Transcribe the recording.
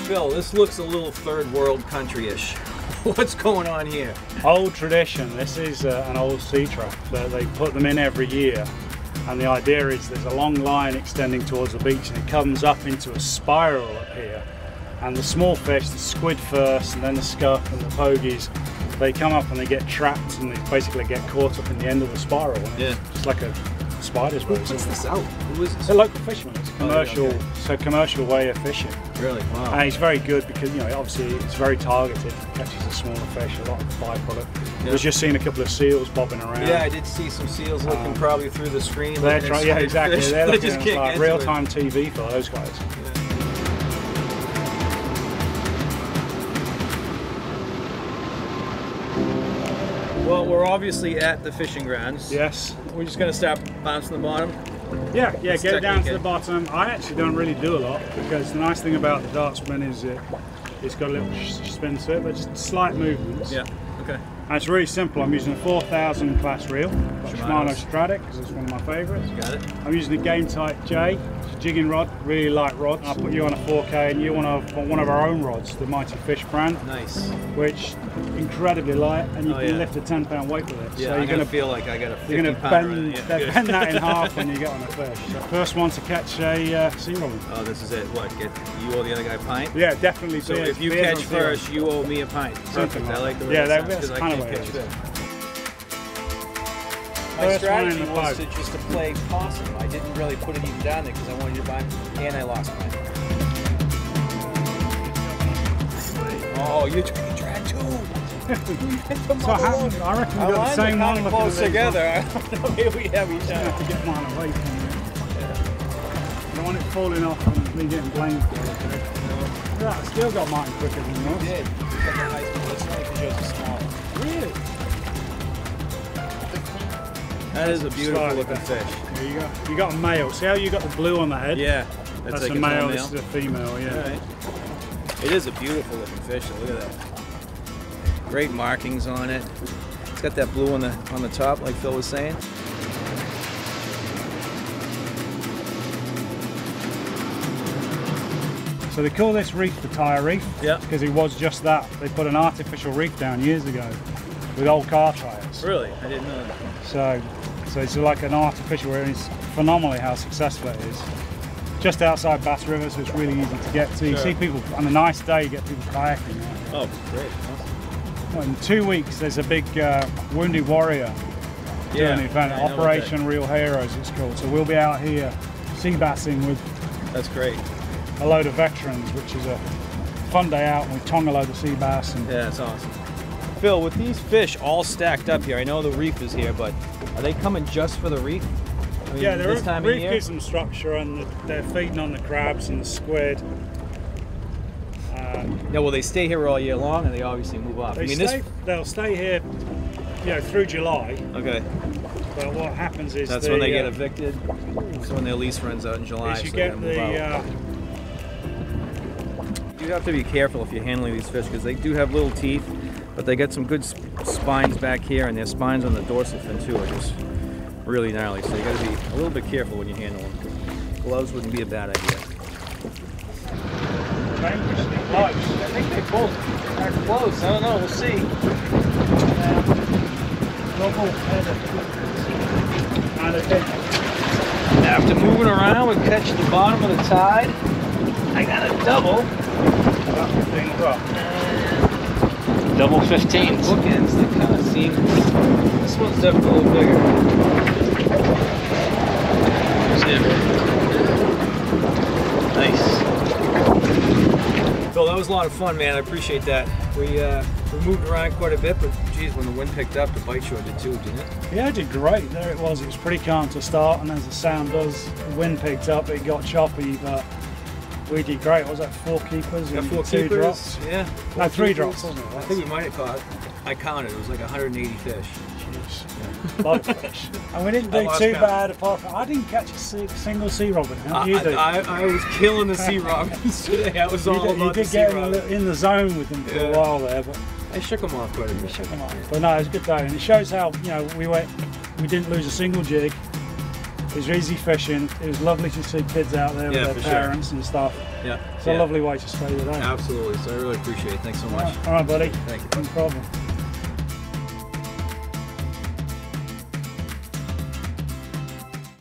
Phil, this looks a little third world country-ish. What's going on here? Old tradition. This is an old sea trap that they put them in every year. And the idea is there's a long line extending towards the beach and it comes up into a spiral up here. And the small fish, the squid first, and then the scup and the pogies, they come up and they get trapped and they basically get caught up in the end of the spiral. Yeah. Just like a spider's web. Who puts this out? Who is this? It's a local fisherman. It's a commercial, okay. so commercial way of fishing. Really? Wow. And he's very good because, you know, obviously it's very targeted. Catches the smaller fish, a lot of byproduct. Yeah. We've just seen a couple of seals bobbing around. Yeah, I did see some seals looking probably through the screen. They're trying, yeah, exactly. Fish. They're looking just at like real-time TV for those guys. Yeah. Well, we're obviously at the fishing grounds. Yes. We're just going to start bouncing the bottom. Yeah, get it down to the bottom. I actually don't really do a lot because the nice thing about the dart spin is it's got a little spin to it, but just slight movements. Yeah, okay. And it's really simple. I'm using a 4000 class reel, Shimano Stradic, because it's one of my favourites. Got it. I'm using a Game Type J, it's a jigging rod, really light rod. I'll put you on a 4K and you on one of our own rods, the Mighty Fish brand. Nice. Which incredibly light, and you can lift a 10-pound weight with it. Yeah, so I'm going to feel like I got a 50 you're going to bend that in half when you get on a fish. So first one to catch a sea robin. Oh, this is it. What? Get you owe the other guy a pint? Yeah, definitely. So if you catch first, you owe me a pint. Perfect. I like the way that's kind of way it is. My strategy was to just to play possum. I didn't really put it even down there because I wanted you to buy, and I lost mine. Oh, you tried too. So I reckon we got the same one close together. I don't know. Here we have each other. To get mine away from you. I don't want it falling off and me getting blamed for it. Yeah, I still got mine quicker than yours. You did. You got the high school. It's only because yours is small. Really? That is a beautiful looking fish. There you got a male. See how you got the blue on the head? Yeah. That's a male. This is a female. Yeah. Right. It is a beautiful looking fish. Look at that. Great markings on it. It's got that blue on the top, like Phil was saying. So they call this reef the tire reef. Yeah. Because it was just that. They put an artificial reef down years ago with old car tires. Really? I didn't know that. So it's like an artificial, and it's phenomenally how successful it is. Just outside Bass River, so it's really easy to get to. You see people on a nice day, you get people kayaking there. Oh, great. Awesome. Well, in 2 weeks, there's a big Wounded Warrior doing an event, Operation Real Heroes it's called. So we'll be out here sea bassing with That's great. a load of veterans, which is a fun day out, and we tongue a load of sea bass. And yeah, that's awesome. Phil, with these fish all stacked up here, I know the reef is here, but are they coming just for the reef? I mean, yeah, the reef gives them structure, and they're feeding on the crabs and the squid. Yeah, well, they stay here all year long, and they obviously move off. They'll stay here, you know, through July. Okay. But what happens is that's when they get evicted. That's when their lease runs out in July. You get you have to be careful if you're handling these fish because they do have little teeth, but they got some good spines back here, and their spines on the dorsal fin too are just really gnarly. So you got to be a little bit careful when you handle them. Gloves wouldn't be a bad idea. Dangerously close. I think they both are close. I don't know. We'll see. After moving around, we catch the bottom of the tide. I got a double. Double 15. Bookends, they kind of seem. This one's definitely a little bigger. Nice. Phil, that was a lot of fun, man. I appreciate that. We moved around quite a bit, but geez, when the wind picked up, the bite shore did too, didn't it? Yeah, it did great. There it was. It was pretty calm to start, and as the sound does, the wind picked up. It got choppy, but we did great. What was that, 4 keepers? Got 4 2 keepers. Drops? Yeah. No, 3 drops, wasn't it? I think we might have caught. I counted. It was like 180 fish. Jeez. Yeah. A lot of fish. And we didn't do too bad. Apart from I didn't catch a single sea robin. How did you do? I was killing the sea robins today. I was all about the sea robins. You did get in the zone with them for a while there, but I shook them off quite a bit. We shook them off. But no, it was a good day, and it shows how we didn't lose a single jig. was easy fishing. It was lovely to see kids out there with their parents and stuff. Yeah. It's a lovely way to spend the day. Absolutely. So I really appreciate it. Thanks so much. All right, buddy. Thank you. No problem.